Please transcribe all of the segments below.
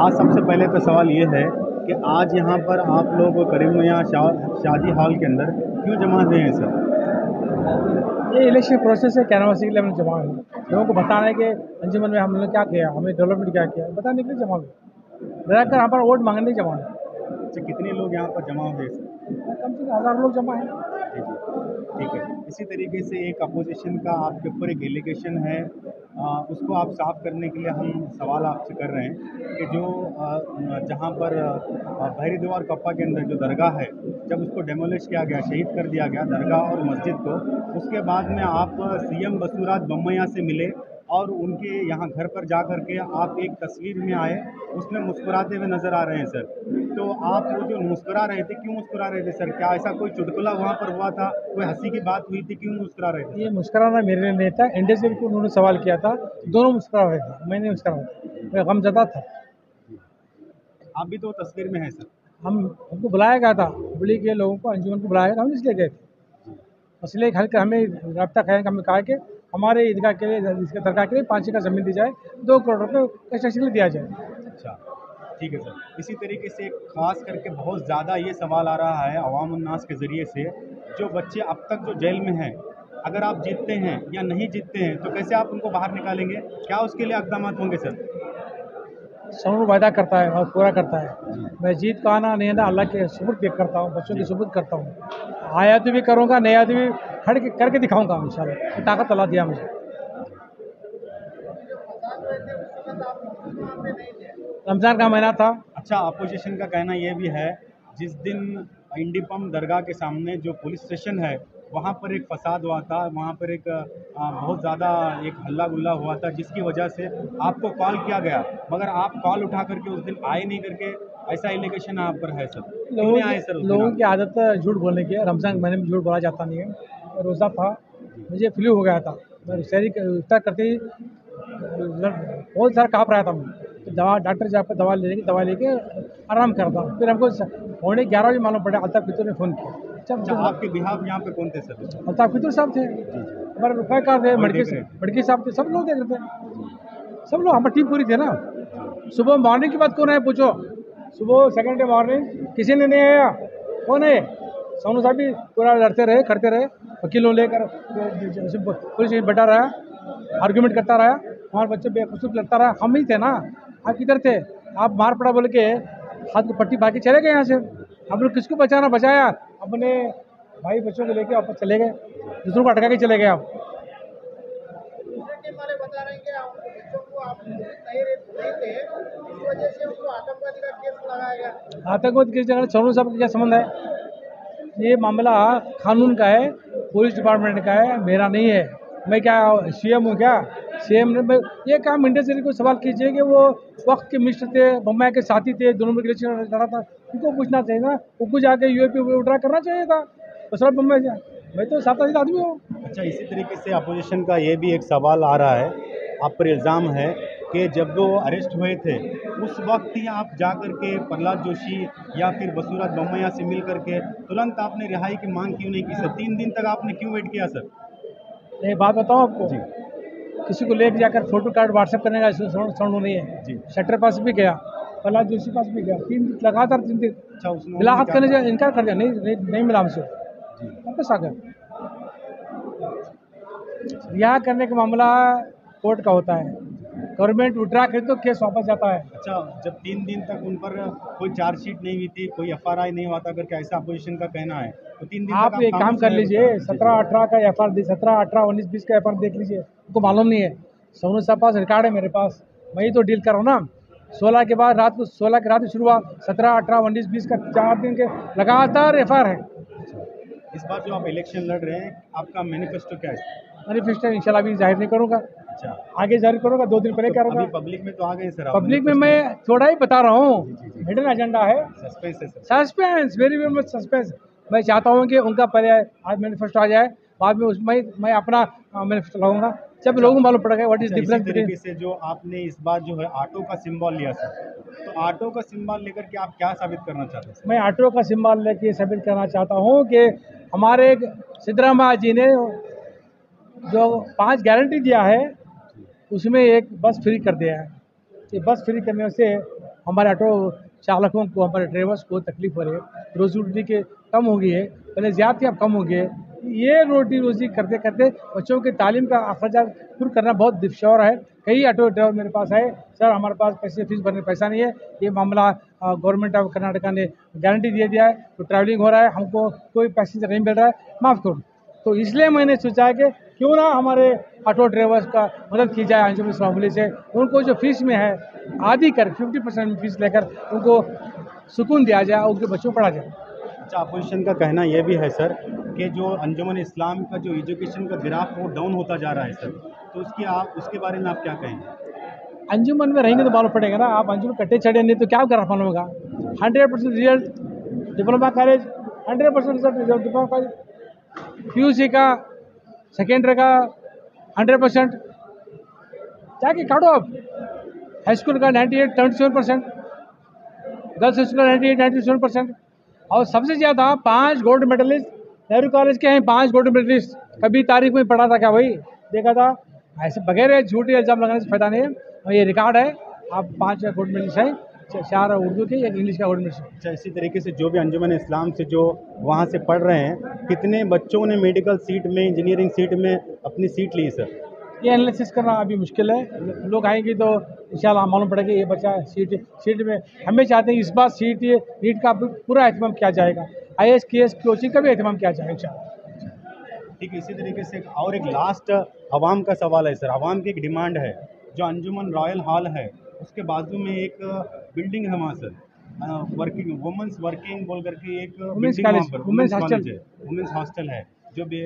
आज सबसे पहले तो सवाल ये है कि आज यहाँ पर आप लोग करीब में यहाँ शादी हॉल के अंदर क्यों जमा हुए हैं सर? ये इलेक्शन प्रोसेस है, कैनवासिंग के लिए हमने जमा हुए लोगों को बताना है कि अंजुमन में हमने क्या किया, हमें डेवलपमेंट क्या किया, बताने के लिए जमा हुए। डरकर यहाँ पर वोट मांगने जमा हुए। अच्छा, कितने लोग यहाँ पर जमा हुए सर? कम से कम 1000 लोग जमा हैं। जी जी, ठीक है। इसी तरीके से एक अपोजिशन का आपके ऊपर एक एलिगेशन है, उसको आप साफ करने के लिए हम सवाल आपसे कर रहे हैं कि जो जहाँ पर भैरी द्वार कप्पा के अंदर जो दरगाह है, जब उसको डेमोलिश किया गया, शहीद कर दिया गया दरगाह और मस्जिद को, उसके बाद में आप सीएम बसुराज बोम्मैया से मिले और उनके यहाँ घर पर जा कर के आप एक तस्वीर में आए, उसमें मुस्कुराते हुए नज़र आ रहे हैं सर। तो आप वो जो मुस्कुरा रहे थे, क्यों मुस्कुरा रहे थे सर? क्या ऐसा कोई चुटकुला वहाँ पर हुआ था, कोई हंसी की बात हुई थी, क्यों मुस्कुरा रहे थे? ये मुस्कुराना मेरे लिए नहीं था, इंडिया को उन्होंने सवाल किया था, दोनों मुस्कुरा रहे थे, मैं नहीं मुस्कुरा रहा था, मैं गमज़दा था। आप भी तो तस्वीर में हैं सर। हमको बुलाया गया था, दिल्ली के लोगों को, अंजुमन को बुलाया गया था, हम इसलिए गए थे। इसलिए हल्का हमें रब्ता खाया, हमें कहा कि हमारे ईदगाह के लिए, इसके दरगाह के लिए 5 एकड़ ज़मीन दी जाए, 2 करोड़ रुपये कंस्ट्रक्शन के लिए दिया जाए। अच्छा, ठीक है सर। इसी तरीके से खास करके बहुत ज़्यादा ये सवाल आ रहा है अवाम उन्नास के ज़रिए से, जो बच्चे अब तक जो जेल में हैं, अगर आप जीतते हैं या नहीं जीतते हैं तो कैसे आप उनको बाहर निकालेंगे? क्या उसके लिए इक़दाम होंगे सर? सोनू वायदा करता है और पूरा करता है। मैं जीत का आना नहीं आना अल्लाह के सुपुर्द करता हूँ, बच्चों की सुपुर्द करता हूँ। आया तो भी करूँगा, नहीं आया तो भी खड़ के करके दिखाऊंगा इंशाल्लाह। ये ताकत अल्लाह दिया मुझे। रमज़ान का महीना था। अच्छा, अपोजिशन का कहना ये भी है, जिस दिन इंडिपम दरगाह के सामने जो पुलिस स्टेशन है, वहाँ पर एक फसाद हुआ था, वहाँ पर एक बहुत ज़्यादा एक हल्ला गुल्ला हुआ था, जिसकी वजह से आपको कॉल किया गया, मगर आप कॉल उठा करके उस दिन आए नहीं करके, ऐसा एलिगेशन आप पर है सर। लोगों की आदत झूठ बोलने की है। रमज़ान के महीने में झूठ बोला जाता नहीं है। रोज़ा था, मुझे फ्लू हो गया था, मैं शहरी इफ्तार करते ही बहुत सारा काँप रहा था मैं, तो दवा डॉक्टर जाकर दवा लेके आराम करता। फिर हमको 11:30 बजे मालूम पड़ा, अल्ताफ़ फितूर ने फ़ोन किया। अच्छा, आपके बिहाफ यहाँ पे कौन थे सर? अल्ताफ़ फितूर साहब थे, हमारे रुपएकार थे, मड़की साहब थे, सब लोग देख रहे थे, सब लोग, हमारी टीम पूरी थी ना। सुबह मॉर्निंग की बात कौन है पूछो, सुबह सेकेंड डे मॉर्निंग किसी ने नहीं आया, कौन है? सोनू साहब भी पूरा लड़ते रहे, खड़ते रहे, वकीलों लेकर पुलिस में बैठा रहा, आर्ग्यूमेंट करता रहा, हमारे बच्चे बेखुशूब लगता रहा। हम ही थे ना, आप किधर थे? आप मार पड़ा बोल के हाथ को पट्टी बाकी चले गए यहाँ से। हम लोग किसको बचाया, अपने भाई बच्चों को लेके वापस चले गए, दूसरों को अटका के चले गए। आप आतंकवादी किस जगह? सोनू साहब का क्या संबंध है? ये मामला कानून का है, पुलिस डिपार्टमेंट का है, मेरा नहीं है। मैं क्या सीएम हूँ क्या? सीएम ने ये काम इंडिया से को सवाल कीजिए कि वो वक्त के मिनिस्टर थे, बोम्मैया के साथी थे, दोनों में इलेक्शन लड़ा था, उनको पूछना चाहिए ना। उनको जाके यूएपी विड्रॉ करना चाहिए था, बसराज बोम्मैया से। मैं तो साथ आदमी हूँ। अच्छा, इसी तरीके से अपोजिशन का ये भी एक सवाल आ रहा है, आप पर इल्ज़ाम है कि जब वो अरेस्ट हुए थे, उस वक्त ही आप जा कर के प्रहलाद जोशी या फिर बसुराज बोम्मैया से मिल करके तुरंत आपने रिहाई की मांग क्यों नहीं की सर? 3 दिन तक आपने क्यों वेट किया सर? एक बात बताऊँ आपको जी, किसी को लेकर जाकर फोटो कार्ड व्हाट्सएप करने का साउंड नहीं है जी। शटर पास भी गया, प्रहलाद जोशी पास भी गया, 3 दिन लगातार 3 दिन अच्छा, उसने मिलाहत करने से इनकार कर दिया, नहीं मिला हमसे, जी, वापस आ गया। रिहा करने का मामला कोर्ट का होता है, गवर्नमेंट विड्रॉ करे तो केस वापस जाता है। अच्छा, जब 3 दिन तक उन पर कोई चार्जशीट नहीं हुई थी, कोई एफआरआई नहीं हुआ था करके ऐसा अपोजिशन का कहना है, तो 3 दिन आप तक एक काम कर लीजिए, 17-18 का एफआर 17, 18, 19, 20 का एफआर देख लीजिए, उनको मालूम नहीं है। सोनू साहब पास रिकॉर्ड है, मेरे पास, मैं ही तो डील कर रहा हूँ ना। 16 के बाद रात को, 16 की रात में शुरू हुआ, 17, 18, 19, 20 का 4 दिन के लगातार एफआर है। इस बार जो आप इलेक्शन लड़ रहे हैं, आपका मैनिफेस्टो क्या है? मैनिफेस्टो इंशाल्लाह अभी जाहिर नहीं करूँगा, अच्छा, आगे जारी करूँगा, 2 दिन पहले करूँगा। अभी पब्लिक में तो आ गए सर आप? पब्लिक में मैं थोड़ा ही बता रहा हूँ, हिडन एजेंडा है, सस्पेंस है sir. Suspense, very much suspense. मैं चाहता हूँ कि उनका पहले आज मैनिफेस्टो आ जाए, बाद में उसमें मैं अपना मैनिफेस्टो लगाऊंगा, जब लोगों को मालूम पड़ेगा व्हाट इज डिफरेंस बिटवीन। तरीके से जो आपने इस बार जो है ऑटो का सिंबल लिया सर, तो ऑटो का सिंबल लेकर के आप क्या साबित करना चाहते हैं? मैं ऑटो का सिंबल लेके साबित करना चाहता हूँ कि हमारे सिद्धरामैया जी ने जो 5 गारंटी दिया है, उसमें एक बस फ्री कर दिया है। ये बस फ्री करने से हमारे ऑटो चालकों को, हमारे ड्राइवर्स को तकलीफ हो रही है, रोजी रोटी के कम हो गई है, पहले ज़्यादा थी अब कम हो गई है। ये रोटी रोजी करते करते बच्चों की तालीम का अखराज पूरा करना बहुत दुश्वार है। कई ऑटो ड्राइवर मेरे पास आए, सर हमारे पास पैसे फीस भरने पैसा नहीं है, ये मामला गवर्नमेंट ऑफ कर्नाटका ने गारंटी दे दिया है, तो ट्रैवलिंग हो रहा है, हमको कोई पैसेंजर नहीं मिल रहा है, माफ़ करो। तो इसलिए मैंने सोचा कि क्यों ना हमारे ऑटो ड्राइवर्स का मदद की जाए अंजुम इस्लामी से, उनको जो फीस में है आधी कर 50% फीस लेकर उनको सुकून दिया जाए, उनके बच्चों को पढ़ा जाए। अच्छा, अपोजिशन का कहना यह भी है सर कि जो अंजुमन इस्लाम का जो एजुकेशन का ग्राफ वो डाउन होता जा रहा है सर, तो उसके बारे में आप क्या कहेंगे? अंजुमन में रहेंगे तो मालूम पड़ेगा ना, आप अंजुमन कट्टे चढ़े नहीं तो क्या करा मालूम होगा। 100% result diploma college, 100% result diploma college, PUC का सेकेंडरी का 100%, जाके काटो आप। हाई स्कूल का 97%, गर्ल्स स्कूल का 97%, और सबसे ज़्यादा 5 गोल्ड मेडलिस्ट नेहरू कॉलेज के हैं, 5 गोल्ड मेडलिस्ट। कभी तारीख में पढ़ा था क्या भाई, देखा था? ऐसे बगैर झूठे इल्ज़ाम लगाने से फायदा नहीं है, और ये रिकॉर्ड है। आप 5 गोल्ड मेडलिस्ट हैं, 4 उर्दू के, 1 इंग्लिश का गोल्ड मेडलिस्ट। अच्छा, इसी तरीके से जो भी अंजुमन इस्लाम से जो वहाँ से पढ़ रहे हैं, कितने बच्चों ने मेडिकल सीट में, इंजीनियरिंग सीट में अपनी सीट ली सर? ये एनालिसिस करना अभी मुश्किल है, लोग आएंगे तो इंशाल्लाह मालूम पड़ेगा ये बच्चा सीट में। हमें चाहते हैं इस बार सीट नीट का पूरा एहतमाम किया जाएगा, IAS KS कोचिंग का भी एहतमाम किया जाएगा इंशाल्लाह। ठीक है, इसी तरीके से एक लास्ट अवाम का सवाल है सर। अवाम की एक डिमांड है, जो अंजुमन रॉयल हॉल है उसके बाजू में एक बिल्डिंग है वहाँ सर, वुमेंस वर्किंग बोल करके एक वुमेंस हॉस्टल है, जो भी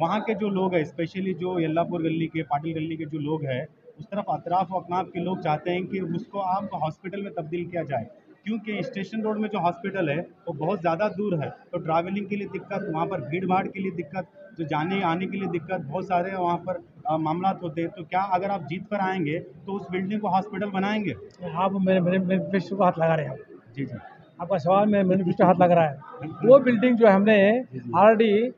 वहाँ के जो लोग हैं, स्पेशली जो यल्लापुर गली के, पाटिल गली के जो लोग हैं, उस तरफ अतराफ व अकनाफ के लोग चाहते हैं कि उसको आप हॉस्पिटल में तब्दील किया जाए, क्योंकि स्टेशन रोड में जो हॉस्पिटल है वो बहुत ज़्यादा दूर है, तो ट्रैवलिंग के लिए दिक्कत, वहाँ पर भीड़ भाड़ के लिए दिक्कत, जो जाने आने के लिए दिक्कत, बहुत सारे वहाँ पर मामला होते हैं। तो क्या अगर आप जीत पर आएंगे तो उस बिल्डिंग को हॉस्पिटल बनाएंगे? आप मेरे विश्व को हाथ लगा रहे हैं आप। जी जी, आपका सवाल में मेरे विश्व हाथ लग रहा है। वो बिल्डिंग जो हमने already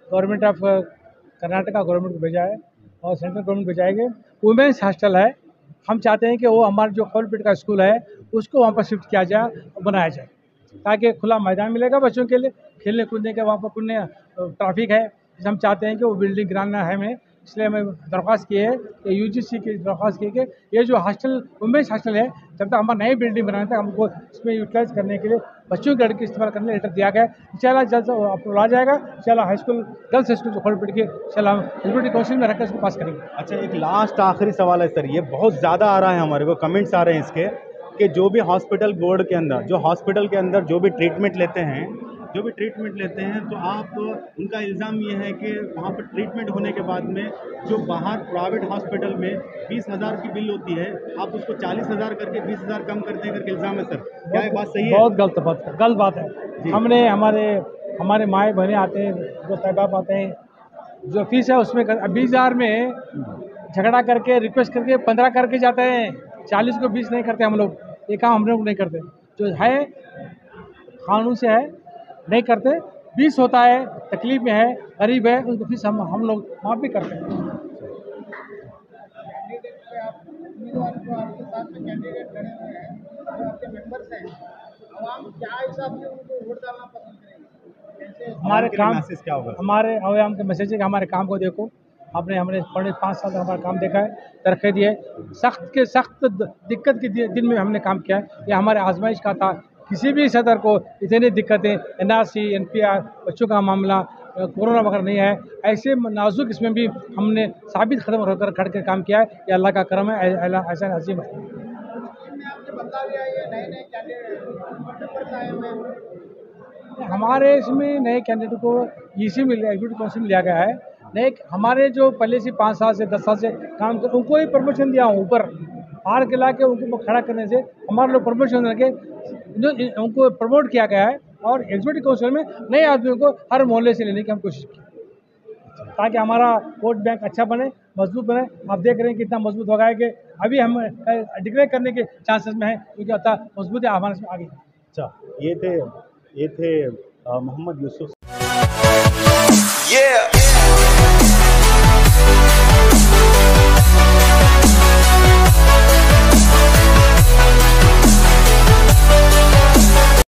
government of Karnataka government को भेजा है और सेंट्रल गवर्नमेंट भेजाएंगे, वुमेंस हॉस्टल है। हम चाहते हैं कि वो हमारा जो खोलपेट का स्कूल है उसको वहाँ पर शिफ्ट किया जाए और बनाया जाए, ताकि खुला मैदान मिलेगा बच्चों के लिए खेलने कूदने के, वहाँ पर कूदने ट्रैफिक है। हम चाहते हैं कि वो बिल्डिंग गिराना है हमें, इसलिए हमें दरख्वास्त की है कि UGC की दरख्वास्त की कि ये जो हॉस्टल वुमेंस हॉस्टल है, जब तक हमारा नई बिल्डिंग बनाने तक हमको इसमें यूटिलाइज करने के लिए बच्चों के लड़के इस्तेमाल करने लेटर दिया गया। इंशाल्लाह जल्द अप्रूवल आ जाएगा, इंशाल्लाह हाई स्कूल गर्ल्स स्कूल जो खोलपेट के इंशाल्लाह एलिजिबिलिटी काउंसिल में रखकर इसको पास करेंगे। अच्छा, एक लास्ट आखिरी सवाल है सर, ये बहुत ज़्यादा आ रहा है हमारे को, कमेंट्स आ रहे हैं इसके कि जो भी हॉस्पिटल बोर्ड के अंदर, जो हॉस्पिटल के अंदर जो भी ट्रीटमेंट लेते हैं, तो आप उनका इल्ज़ाम ये है कि वहाँ पर ट्रीटमेंट होने के बाद में जो बाहर प्राइवेट हॉस्पिटल में 20,000 की बिल होती है, आप उसको 40,000 करके 20,000 कम कर दें करके इल्ज़ाम है सर, क्या ये बात सही है? बहुत गलत बात है। हमने हमारे माए बहने आते हैं, जो तहबाब आते हैं, जो फीस है उसमें 20,000 में झगड़ा करके रिक्वेस्ट करके 15 करके जाते हैं, 40 को 20 नहीं करते हम लोग। ये काम हम लोग नहीं करते, जो है कानून से है नहीं करते। 20 होता है, तकलीफ में है, गरीब है, उनको फीस हम लोग माफ़ भी करते हैं। हमारे काम क्या होगा? हमारे आवाम के मैसेज है कि हमारे काम को देखो, हमने 5 साल तक हमारा काम देखा है, तरक्की दी है, सख्त दिक्कत के दिन में हमने काम किया है। ये हमारे आजमाइश का था। किसी भी सदर को इतनी दिक्कतें, NRC NPR बच्चों का मामला, कोरोना वगैरह नहीं है, ऐसे नाजुक इसमें भी हमने साबित कदम रखकर खड़ के काम किया है। ये अल्लाह का करम है, ऐसा अजीम है। हमारे इसमें नए कैंडिडेट को EC में एग्जीक्यूटिव काउंसिल में लिया गया है। नए हमारे जो पहले से 5 साल से 10 साल से काम कर, उनको ही प्रमोशन दिया हूँ ऊपर पार के ला के, उनको खड़ा करने से हमारे लोग प्रमोशन करके उनको प्रमोट किया गया है। और एग्जीक्यूटिव काउंसिल में नए आदमियों को हर मोहल्ले से लेने की हम कोशिश की, ताकि हमारा वोट बैंक अच्छा बने, मजबूत बने। आप देख रहे हैं कितना मजबूत हो गया है कि अभी हम डिक्लेयर करने के चांसेस में हैं, क्योंकि अतः मजबूत है हमारे से आगे। अच्छा, ये थे मोहम्मद यूसुफ।